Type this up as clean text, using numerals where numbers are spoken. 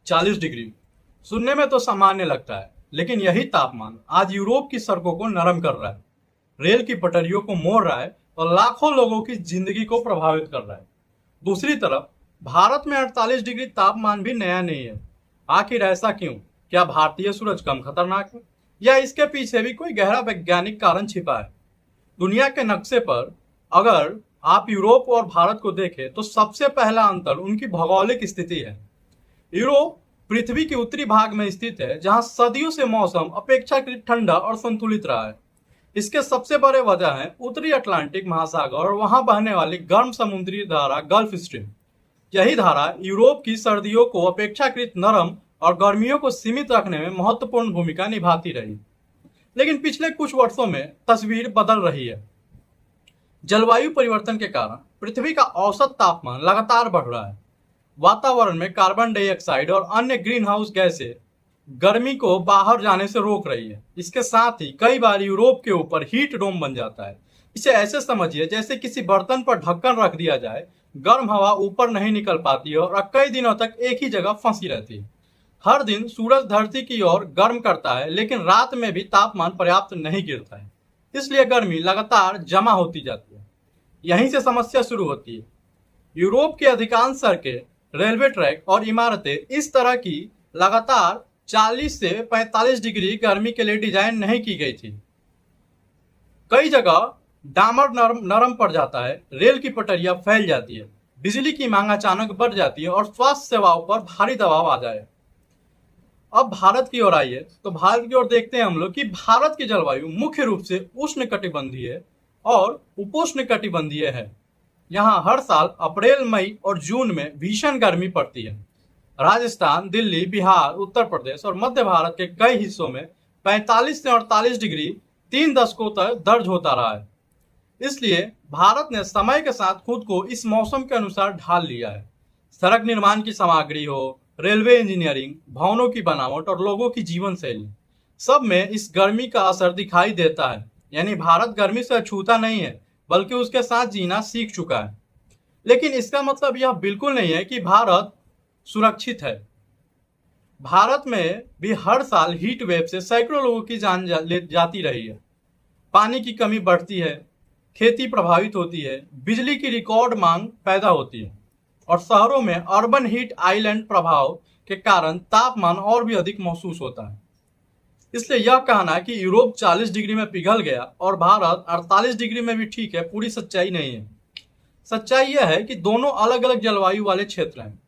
40 degree सुनने में तो सामान्य लगता है, लेकिन यही तापमान आज यूरोप की सड़कों को नरम कर रहा है, रेल की पटरियों को मोड़ रहा है और लाखों लोगों की जिंदगी को प्रभावित कर रहा है। दूसरी तरफ भारत में 48 डिग्री तापमान भी नया नहीं है। आखिर ऐसा क्यों? क्या भारतीय सूरज कम खतरनाक है या इसके पीछे भी कोई गहरा वैज्ञानिक कारण छिपा है? दुनिया के नक्शे पर अगर आप यूरोप और भारत को देखें तो सबसे पहला अंतर उनकी भौगोलिक स्थिति है। यूरोप पृथ्वी के उत्तरी भाग में स्थित है, जहां सदियों से मौसम अपेक्षाकृत ठंडा और संतुलित रहा है। इसके सबसे बड़े वजह है उत्तरी अटलांटिक महासागर और वहां बहने वाली गर्म समुद्री धारा गल्फ स्ट्रीम। यही धारा यूरोप की सर्दियों को अपेक्षाकृत नरम और गर्मियों को सीमित रखने में महत्वपूर्ण भूमिका निभाती रही। लेकिन पिछले कुछ वर्षों में तस्वीर बदल रही है। जलवायु परिवर्तन के कारण पृथ्वी का औसत तापमान लगातार बढ़ रहा है। वातावरण में कार्बन डाइऑक्साइड और अन्य ग्रीन हाउस गैसें गर्मी को बाहर जाने से रोक रही है। इसके साथ ही कई बार यूरोप के ऊपर हीट डोम बन जाता है। इसे ऐसे समझिए जैसे किसी बर्तन पर ढक्कन रख दिया जाए, गर्म हवा ऊपर नहीं निकल पाती है और कई दिनों तक एक ही जगह फंसी रहती है। हर दिन सूरज धरती की ओर गर्म करता है, लेकिन रात में भी तापमान पर्याप्त नहीं गिरता है, इसलिए गर्मी लगातार जमा होती जाती है। यहीं से समस्या शुरू होती है। यूरोप की अधिकांश सड़कें, रेलवे ट्रैक और इमारतें इस तरह की लगातार 40 से 45 डिग्री गर्मी के लिए डिजाइन नहीं की गई थी। कई जगह डामर नरम पड़ जाता है, रेल की पटरियां फैल जाती है, बिजली की मांग अचानक बढ़ जाती है और स्वास्थ्य सेवाओं पर भारी दबाव आ जाए। अब भारत की ओर आइए तो भारत की ओर देखते हैं हम लोग कि भारत की जलवायु मुख्य रूप से उष्णकटिबंधीय और उपोष्णकटिबंधीय है। यहाँ हर साल अप्रैल, मई और जून में भीषण गर्मी पड़ती है। राजस्थान, दिल्ली, बिहार, उत्तर प्रदेश और मध्य भारत के कई हिस्सों में 45 से 48 डिग्री 3 दशकों तक दर्ज होता रहा है। इसलिए भारत ने समय के साथ खुद को इस मौसम के अनुसार ढाल लिया है। सड़क निर्माण की सामग्री हो, रेलवे इंजीनियरिंग, भवनों की बनावट और लोगों की जीवन शैली, सब में इस गर्मी का असर दिखाई देता है। यानी भारत गर्मी से अछूता नहीं है, बल्कि उसके साथ जीना सीख चुका है। लेकिन इसका मतलब यह बिल्कुल नहीं है कि भारत सुरक्षित है। भारत में भी हर साल हीट वेव से सैकड़ों लोगों की जान जाती रही है। पानी की कमी बढ़ती है, खेती प्रभावित होती है, बिजली की रिकॉर्ड मांग पैदा होती है और शहरों में अर्बन हीट आइलैंड प्रभाव के कारण तापमान और भी अधिक महसूस होता है। इसलिए यह कहना कि यूरोप 40 डिग्री में पिघल गया और भारत 48 डिग्री में भी ठीक है, पूरी सच्चाई नहीं है। सच्चाई यह है कि दोनों अलग अलग जलवायु वाले क्षेत्र हैं।